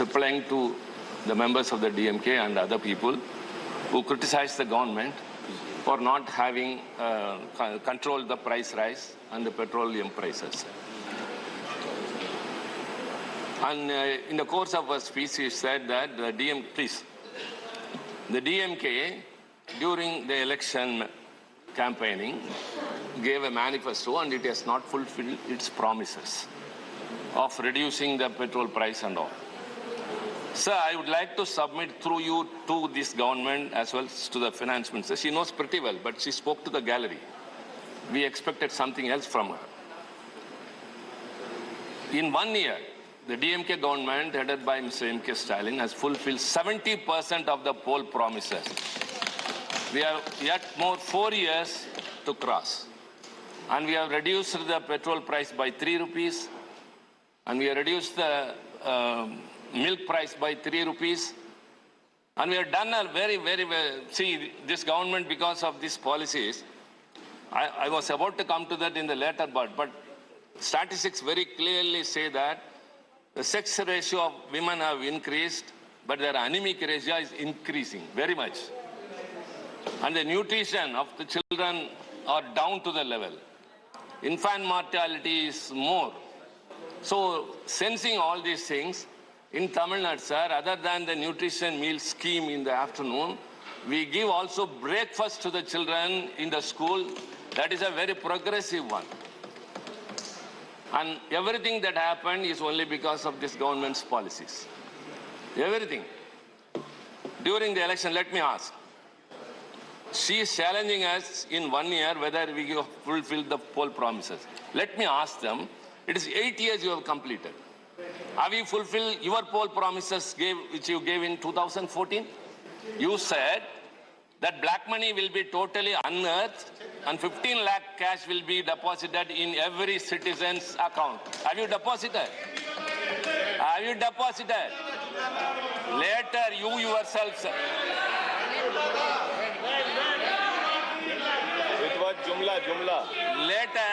replying to the members of the DMK and other people who criticize the government for not having controlled the price rise and the petroleum prices. And in the course of a speech, he said that the DMK during the election campaigning gave a manifesto and it has not fulfilled its promises of reducing the petrol price and all. Sir, I would like to submit through you to this government as well as to the finance minister. She knows pretty well, but she spoke to the gallery. We expected something else from her. In 1 year, the DMK government headed by Mr. M.K. Stalin has fulfilled 70% of the poll promises. We have yet more 4 years to cross. And we have reduced the petrol price by 3 rupees. And we have reduced the milk price by 3 rupees. And we have done a very, very well. See, this government, because of these policies, I was about to come to that in the later part, but statistics very clearly say that the sex ratio of women have increased, but their anemic ratio is increasing very much. And the nutrition of the children are down to the level. Infant mortality is more. So, sensing all these things, in Tamil Nadu, sir, other than the nutrition meal scheme in the afternoon, we give also breakfast to the children in the school. That is a very progressive one. And everything that happened is only because of this government's policies. Everything. During the election, let me ask. She is challenging us in 1 year whether we fulfill the poll promises. Let me ask them, it is 8 years you have completed. Have you fulfilled your poll promises which you gave in 2014? You said that black money will be totally unearthed and 15 lakh cash will be deposited in every citizen's account. Have you deposited? Have you deposited? Later, you yourself said. It was Jumla. Later,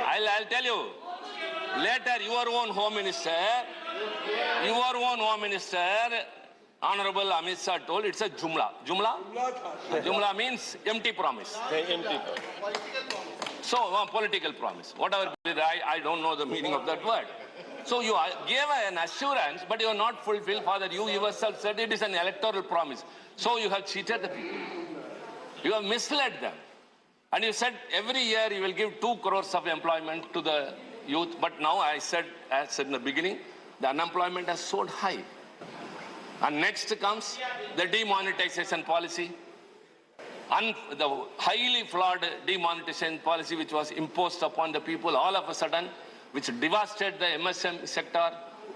I'll tell you. Later, your own Home Minister, Honorable Amit Shah told it's a Jumla. Jumla means empty promise. So, political promise. Whatever, I don't know the meaning of that word. So, you gave an assurance, but you have not fulfilled. Father, you yourself said it is an electoral promise. So, you have cheated the people. You have misled them. And you said every year you will give 2 crores of employment to the youth. But now as I said in the beginning, the unemployment has soared high. And next comes the demonetization policy. And the highly flawed demonetization policy which was imposed upon the people all of a sudden, which devastated the MSM sector,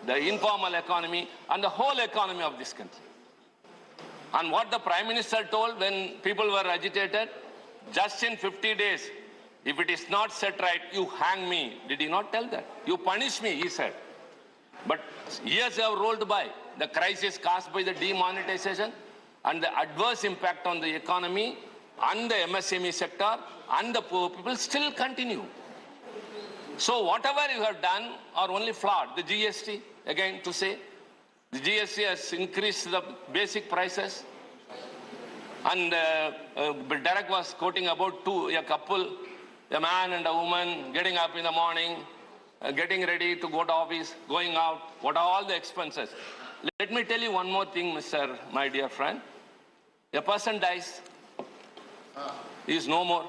the informal economy, and the whole economy of this country. And what the Prime Minister told when people were agitated, just in 50 days, if it is not set right, you hang me. Did he not tell that? You punish me, he said. But years have rolled by. The crisis caused by the demonetization and the adverse impact on the economy and the MSME sector and the poor people still continue. So whatever you have done are only flawed. The GST, again to say, the GST has increased the basic prices. And Derek was quoting about a couple, a man and a woman getting up in the morning, getting ready to go to office, going out, what are all the expenses? Let me tell you one more thing, my dear friend. A person dies, he is no more.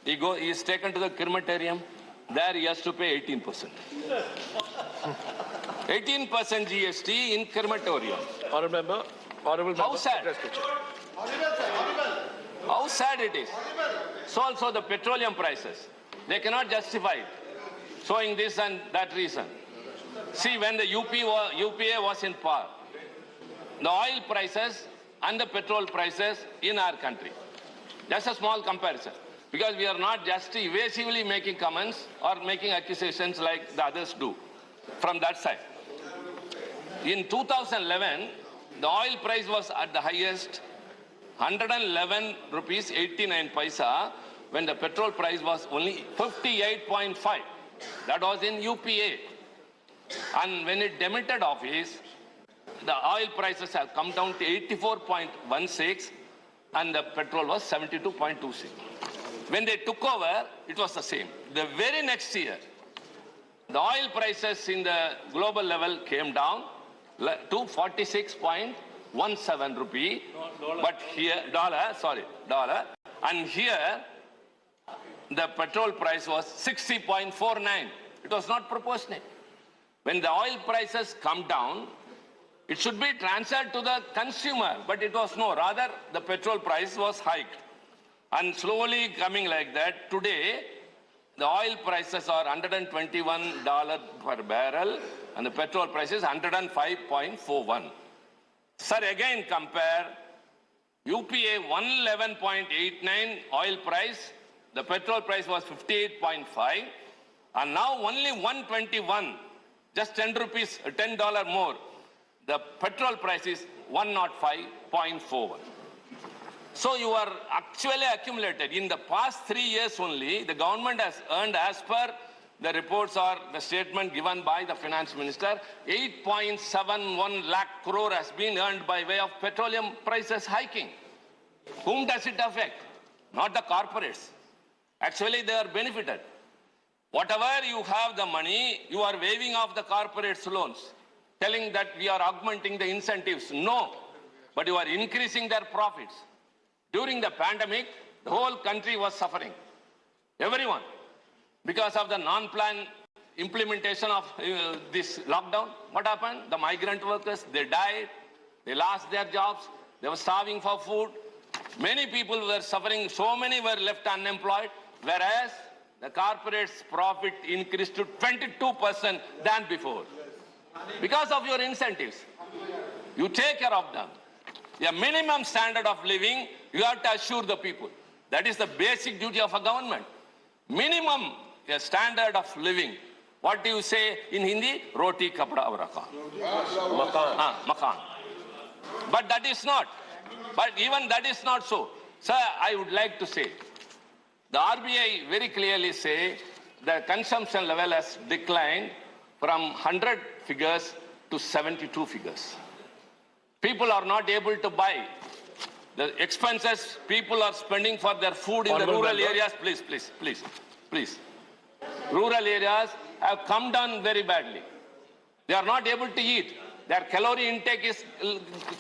He is taken to the crematorium, there he has to pay 18%. 18% GST in crematorium. Honorable member. How sad? How sad it is. So also the petroleum prices, they cannot justify it, showing this and that reason. See, when the UPA was in power, the oil prices and the petrol prices in our country. Just a small comparison, because we are not just evasively making comments or making accusations like the others do from that side. In 2011, the oil price was at the highest, 111 rupees 89 paisa, when the petrol price was only 58.5. That was in UPA. And when it demitted office, the oil prices have come down to 84.16 and the petrol was 72.26. When they took over, it was the same. The very next year, the oil prices in the global level came down to 46.17 rupee. But here, dollar. And here, the petrol price was 60.49. It was not proportionate. When the oil prices come down, it should be transferred to the consumer, but it was no. Rather, the petrol price was hiked. And slowly coming like that, today, the oil prices are $121 per barrel, and the petrol price is 105.41. Sir, again compare UPA 111.89 oil price, the petrol price was 58.5, and now only 121, just 10 rupees, $10 more. The petrol price is 105.41. So you are actually accumulated. In the past 3 years only, the government has earned, as per the reports or the statement given by the finance minister, 8.71 lakh crore has been earned by way of petroleum prices hiking. Whom does it affect? Not the corporates. Actually, they are benefited. Whatever you have the money, you are waiving off the corporates' loans, telling that we are augmenting the incentives. No, but you are increasing their profits. During the pandemic, the whole country was suffering. Everyone. Because of the non-planned implementation of this lockdown, what happened? The migrant workers, they died, they lost their jobs, they were starving for food. Many people were suffering, so many were left unemployed, whereas the corporates' profit increased to 22% than before. Because of your incentives. You take care of them. A minimum standard of living, you have to assure the people. That is the basic duty of a government. Minimum a standard of living. What do you say in Hindi? Roti, kapda, aur rakan. Makan. But that is not. But even that is not so. Sir, I would like to say, the RBI very clearly say the consumption level has declined from 100 figures to 72 figures. People are not able to buy. The expenses people are spending for their food in the rural areas, please. Rural areas have come down very badly. They are not able to eat. Their calorie intake is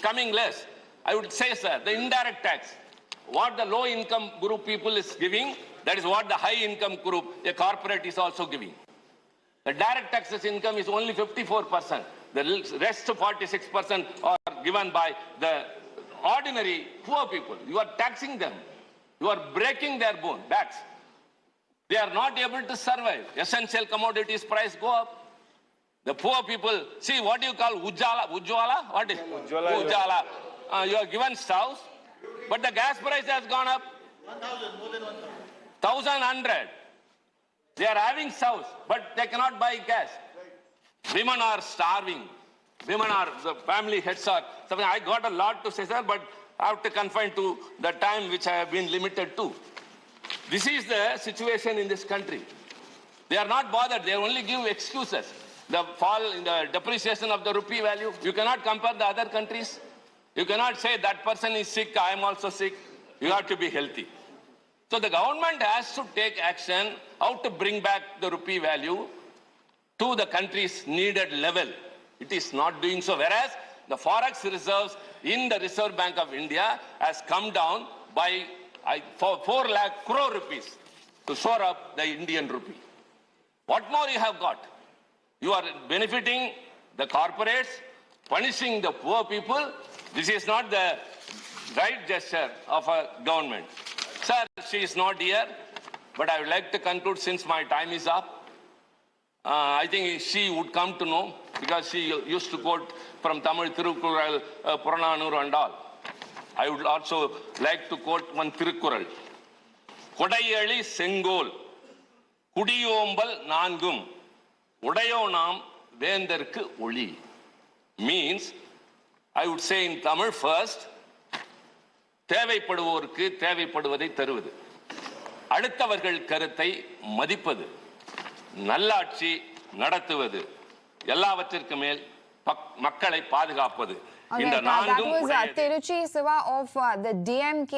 coming less. I would say, sir, the indirect tax, what the low income group people is giving, that is what the high income group, a corporate, is also giving. The direct taxes income is only 54%. The rest 46% are given by the ordinary poor people. You are taxing them. You are breaking their backs. They are not able to survive. Essential commodities price go up. The poor people, see what do you call Ujjwala? What is Ujjwala? You are given stoves, but the gas price has gone up. 1,000, more than 1,100. They are having stoves, but they cannot buy gas. Women are starving. The family heads are suffering. I got a lot to say, sir, but I have to confine to the time which I have been limited to. This is the situation in this country. They are not bothered. They only give excuses. The fall in the depreciation of the rupee value. You cannot compare the other countries. You cannot say that person is sick, I am also sick. You have to be healthy. So the government has to take action how to bring back the rupee value to the country's needed level. It is not doing so. Whereas the forex reserves in the Reserve Bank of India has come down by 4 lakh crore rupees to shore up the Indian rupee. What more you have got? You are benefiting the corporates, punishing the poor people. This is not the right gesture of a government. Sir, she is not here, but I would like to conclude since my time is up. I think she would come to know because she used to quote from Tamil Tirukkural, Purananur and all. I would also like to quote one Tirukkural. Kodayali Sengol, Kudiyombal Nangum, Udayonam Vendarku Uli. Means, I would say in Tamil first, தேவைப்படுவோருக்கு தேவைப்படுவதை தருவது, அடுத்தவர்கள் கருத்தை மதிப்பது, நல்லாட்சி நடத்துவது, எல்லாவற்றிற்கு மேல் மக்களை பாதுகாப்பது. இந்த that நான்கும் was உடையது. Tiruchi Siva of the DMK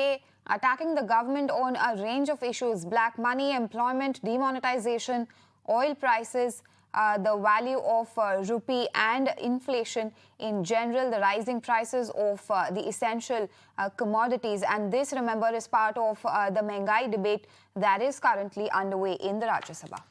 attacking the government on a range of issues: black money, employment, demonetization, oil prices, the value of rupee and inflation in general, the rising prices of the essential commodities. And this, remember, is part of the Mengai debate that is currently underway in the Rajya Sabha.